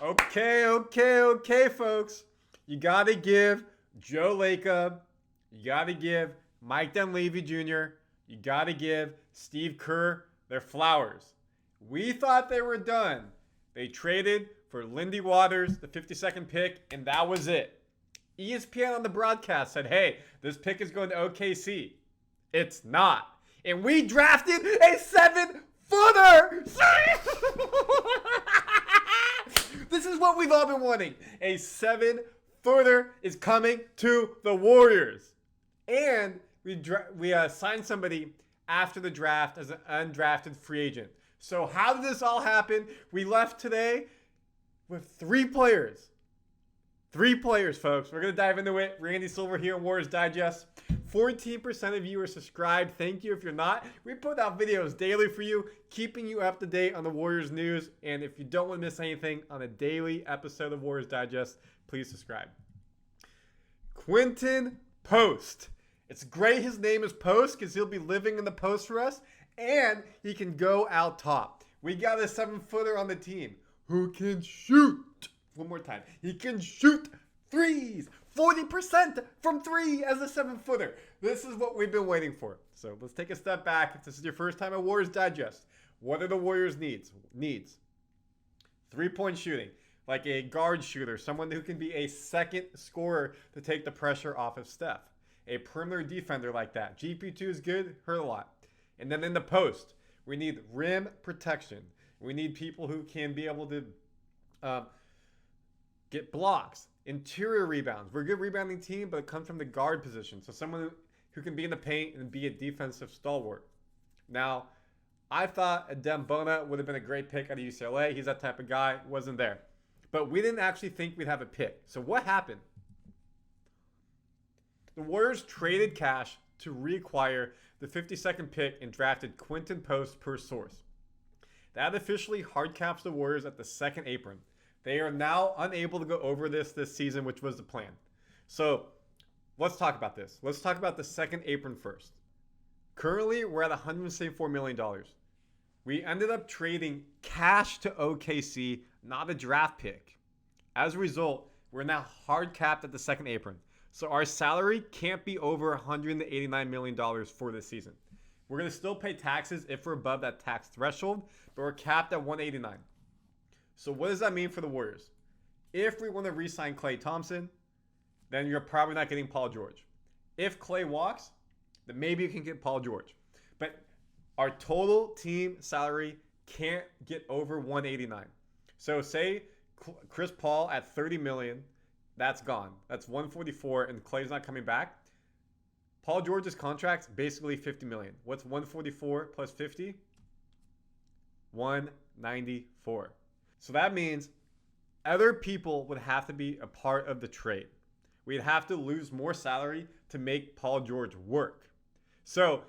Okay, folks. You got to give Joe Lacob, you got to give Mike Dunleavy Jr., you got to give Steve Kerr their flowers. We thought they were done. They traded for Lindy Waters, the 52nd pick, and that was it. ESPN on the broadcast said, hey, this pick is going to OKC. It's not. And we drafted a 7-footer. This is what we've all been wanting. A 7-footer is coming to the Warriors. And we signed somebody after the draft as an undrafted free agent. So how did this all happen? We left today with 3 players. 3 players, folks. We're going to dive into it. Randy Silver here on Warriors Digest. 14% of you are subscribed. Thank you if you're not. We put out videos daily for you, keeping you up to date on the Warriors news. And if you don't want to miss anything on a daily episode of Warriors Digest, please subscribe. Quinten Post. It's great his name is Post because he'll be living in the post for us. And he can go out top. We got a 7-footer on the team who can shoot. One more time. He can shoot threes. 40% from 3 as a 7-footer. This is what we've been waiting for. So let's take a step back. If this is your first time at Warriors Digest, what are the Warriors' needs? 3-point shooting. Like a guard shooter. Someone who can be a second scorer to take the pressure off of Steph. A perimeter defender like that. GP2 is good. Hurt a lot. And then in the post, we need rim protection. We need people who can be able to get blocks, interior rebounds. We're a good rebounding team, but it comes from the guard position. So someone who can be in the paint and be a defensive stalwart. Now, I thought Adem Bona would have been a great pick out of UCLA. He's that type of guy. Wasn't there. But we didn't actually think we'd have a pick. So what happened? The Warriors traded cash to reacquire the 52nd pick and drafted Quinten Post per source. That officially hard caps the Warriors at the second apron. They are now unable to go over this season, which was the plan. So let's talk about this. Let's talk about the second apron first. Currently, we're at $174 million. We ended up trading cash to OKC, not a draft pick. As a result, we're now hard capped at the second apron. So our salary can't be over $189 million for this season. We're going to still pay taxes if we're above that tax threshold, but we're capped at $189. So what does that mean for the Warriors? If we want to re-sign Klay Thompson, then you're probably not getting Paul George. If Klay walks, then maybe you can get Paul George. But our total team salary can't get over $189. So say Chris Paul at $30 million, that's gone. That's $144, and Klay's not coming back. Paul George's contract's basically $50 million. What's $144 plus $50? $194. So that means other people would have to be a part of the trade. We'd have to lose more salary to make Paul George work. So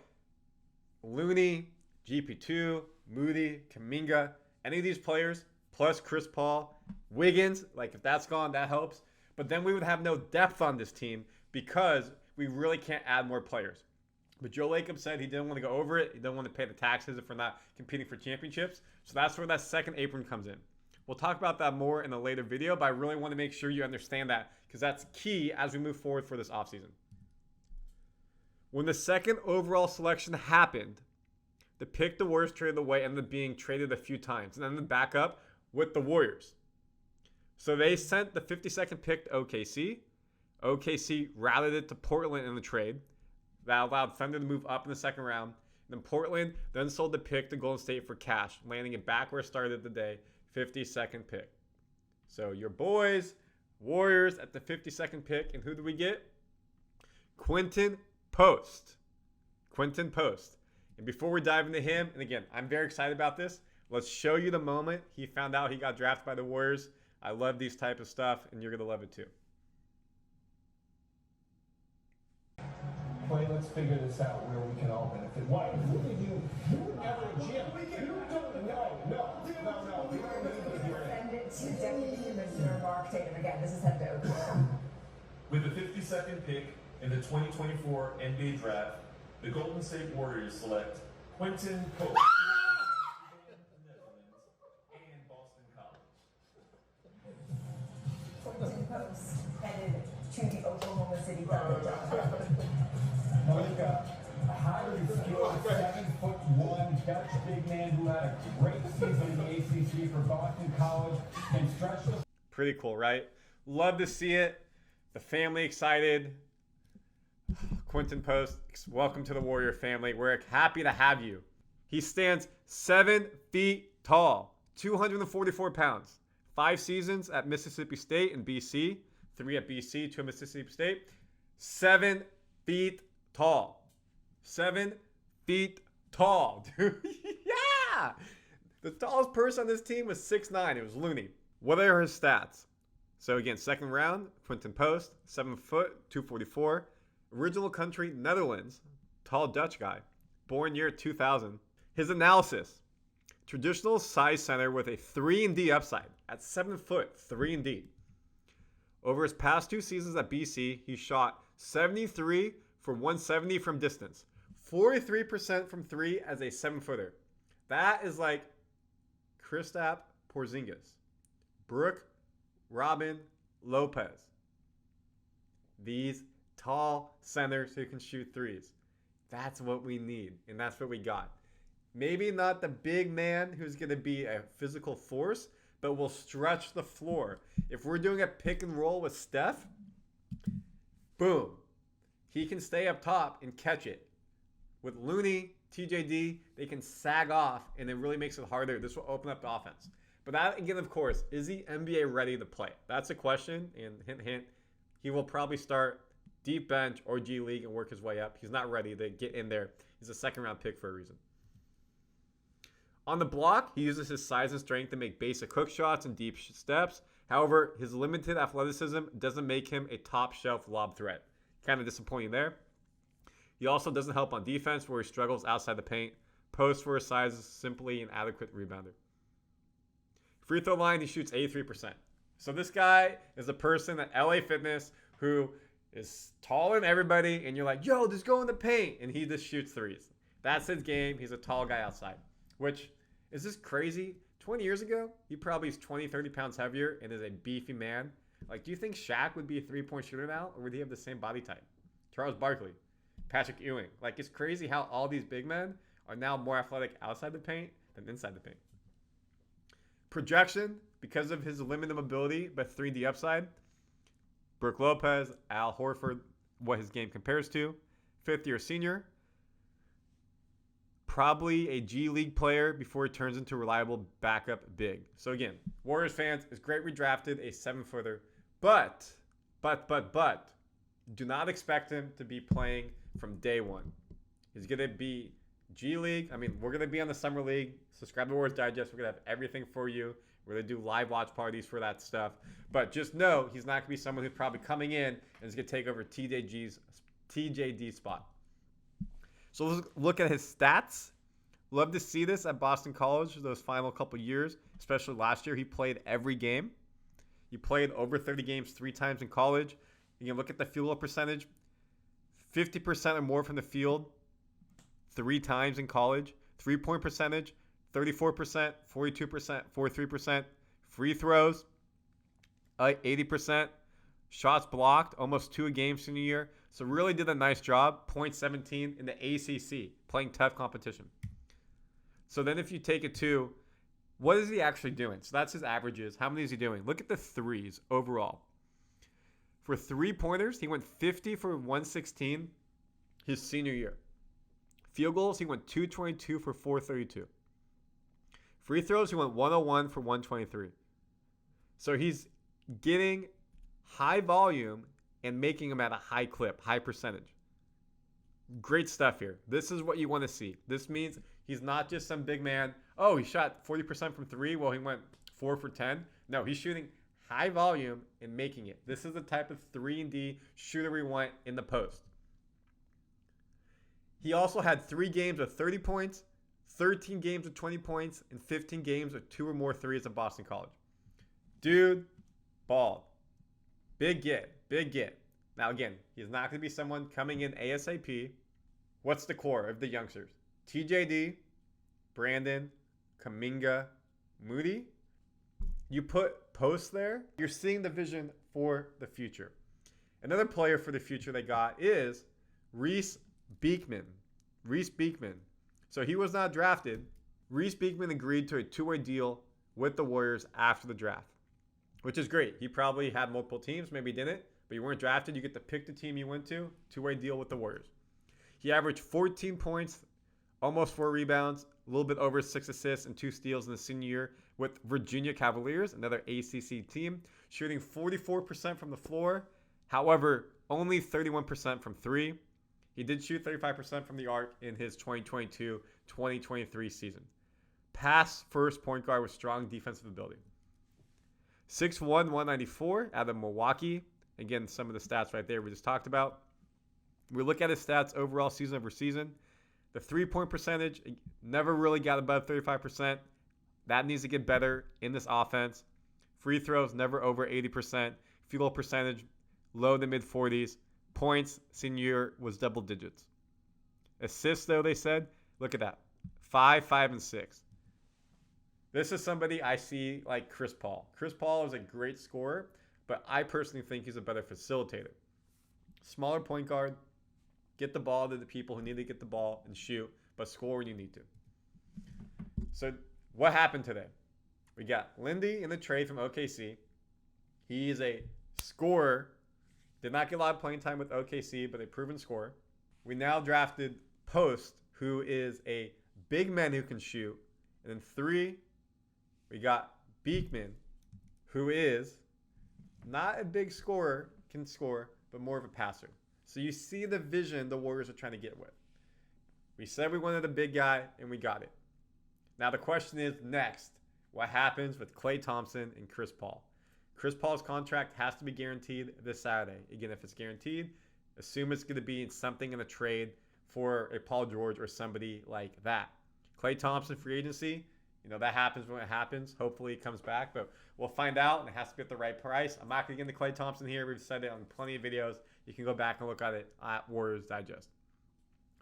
Looney, GP2, Moody, Kuminga, any of these players, plus Chris Paul, Wiggins, like if that's gone, that helps. But then we would have no depth on this team because we really can't add more players. But Joe Lacob said he didn't want to go over it. He didn't want to pay the taxes if we're not competing for championships. So that's where that second apron comes in. We'll talk about that more in a later video, but I really want to make sure you understand that because that's key as we move forward for this offseason. When the second overall selection happened, the pick the Warriors traded away ended up being traded a few times and ended back up with the Warriors. So they sent the 52nd pick to OKC. OKC routed it to Portland in the trade. That allowed Thunder to move up in the second round. Then Portland then sold the pick to Golden State for cash, landing it back where it started the day, 52nd pick. So your boys, Warriors at the 52nd pick. And who do we get? Quinten Post. Quinten Post. And before we dive into him, and again, I'm very excited about this. Let's show you the moment he found out he got drafted by the Warriors. I love these type of stuff, and you're going to love it too. Clay, let's figure this out where we can all benefit. Why? What did you were never a GM. You don't know. No. We don't need to hear it. Send it to Deputy Commissioner Mark Tatum. Again, this is head to Oakland. With the 52nd pick in the 2024 NBA Draft, the Golden State Warriors select Quinten Post and Boston College. Oklahoma City Thunder. Malika, a highly skilled 7'1" Dutch big man who had a great season in the ACC for Boston College and stretched the Pretty cool, right? Love to see it. The family excited. Quinten Post, welcome to the Warrior family. We're happy to have you. He stands 7 feet tall, 244 pounds. 5 seasons at Mississippi State and BC. 3 at BC, 2 at Mississippi State. 7 feet tall. 7 feet tall, dude. Yeah! The tallest person on this team was 6'9". It was Looney. What are his stats? So again, second round, Quinten Post, 7 foot, 244. Original country, Netherlands. Tall Dutch guy. Born year 2000. His analysis. Traditional size center with a 3-and-D upside. At 7 foot, 3-and-D. Over his past 2 seasons at BC, he shot 73 for 170 from distance. 43% from 3 as a 7-footer. That is like Kristaps Porzingis. Brooke, Robin, Lopez. These tall centers who can shoot threes. That's what we need, and that's what we got. Maybe not the big man who's going to be a physical force, but will stretch the floor. If we're doing a pick and roll with Steph, boom. He can stay up top and catch it. With Looney, TJD, they can sag off, and it really makes it harder. This will open up the offense. But that, again, of course, is he NBA ready to play? That's a question, and hint, hint, he will probably start deep bench or G League and work his way up. He's not ready to get in there. He's a second-round pick for a reason. On the block, he uses his size and strength to make basic hook shots and deep steps. However, his limited athleticism doesn't make him a top-shelf lob threat. Kind of disappointing there. He also doesn't help on defense where he struggles outside the paint. Post for his size is simply an adequate rebounder. Free throw line, he shoots 83%. So this guy is a person at LA Fitness who is taller than everybody, and you're like, yo, just go in the paint, and he just shoots threes. That's his game. He's a tall guy outside, which is this crazy. 20 years ago, he probably is 20, 30 pounds heavier and is a beefy man. Like, do you think Shaq would be a three-point shooter now, or would he have the same body type? Charles Barkley, Patrick Ewing. Like, it's crazy how all these big men are now more athletic outside the paint than inside the paint. Projection, because of his limited mobility but 3D upside, Brooke Lopez, Al Horford, what his game compares to. 5th-year senior. Probably a G League player before he turns into a reliable backup big. So again, Warriors fans, it's great we drafted a 7-footer, but, do not expect him to be playing from day one. He's going to be G League. I mean, we're going to be on the Summer League. Subscribe to Warriors Digest. We're going to have everything for you. We're going to do live watch parties for that stuff. But just know he's not going to be someone who's probably coming in and is going to take over TJD's spot. So let's look at his stats. Love to see this at Boston College those final couple years, especially last year. He played every game. He played over 30 games 3 times in college. You can look at the field goal percentage. 50% or more from the field 3 times in college. 3-point percentage, 34%, 42%, 43%. Free throws, 80%. Shots blocked, almost 2 a game senior year. So really did a nice job. .17 in the ACC, playing tough competition. So then if you take it to, what is he actually doing? So that's his averages. How many is he doing? Look at the threes overall. For 3-pointers, he went 50 for 116 his senior year. Field goals, he went 222 for 432. Free throws, he went 101 for 123. So he's getting high volume and making them at a high clip, high percentage. Great stuff here. This is what you want to see. This means he's not just some big man. Oh, he shot 40% from 3. Well, he went 4 for 10. No, he's shooting high volume and making it. This is the type of 3-and-D shooter we want in the post. He also had 3 games of 30 points, 13 games of 20 points, and 15 games of 2 or more threes at Boston College. Dude, balled. Big get. Now again, he's not going to be someone coming in ASAP. What's the core of the youngsters? TJD, Brandon, Kuminga, Moody. You put Post there, you're seeing the vision for the future. Another player for the future they got is Reece Beekman. Reece Beekman. So he was not drafted. Reece Beekman agreed to a two-way deal with the Warriors after the draft, which is great. He probably had multiple teams, maybe didn't, but you weren't drafted. You get to pick the team you went to. Two-way deal with the Warriors. He averaged 14 points, almost 4 rebounds, a little bit over 6 assists and 2 steals in the senior year with Virginia Cavaliers, another ACC team, shooting 44% from the floor. However, only 31% from 3. He did shoot 35% from the arc in his 2022-2023 season. Pass first point guard with strong defensive ability. 6'1", 194 out of Milwaukee. Again, some of the stats right there we just talked about. We look at his stats overall season over season. The three-point percentage never really got above 35%. That needs to get better in this offense. Free throws never over 80%. Field goal percentage low to mid-40s. Points senior year was double digits. Assists, though, they said, look at that. 5, 5, and 6. This is somebody I see like Chris Paul. Chris Paul is a great scorer, but I personally think he's a better facilitator. Smaller point guard, get the ball to the people who need to get the ball and shoot, but score when you need to. So what happened today? We got Lindy in the trade from OKC. He is a scorer. Did not get a lot of playing time with OKC, but a proven scorer. We now drafted Post, who is a big man who can shoot. And then 3, we got Beekman, who is not a big scorer, can score, but more of a passer. So you see the vision the Warriors are trying to get with. We said we wanted a big guy, and we got it. Now the question is next, what happens with Klay Thompson and Chris Paul? Chris Paul's contract has to be guaranteed this Saturday. Again, if it's guaranteed, assume it's going to be something in a trade for a Paul George or somebody like that. Klay Thompson free agency, that happens when it happens. Hopefully he comes back, but we'll find out, and it has to be at the right price. I'm not going to get into Klay Thompson here. We've said it on plenty of videos. You can go back and look at it at Warriors Digest.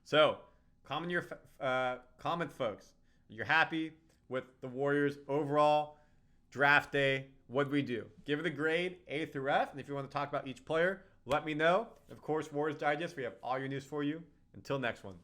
So, comment, folks. You're happy with the Warriors overall draft day. What did we do? Give it a grade, A through F. And if you want to talk about each player, let me know. Of course, Warriors Digest, we have all your news for you. Until next one.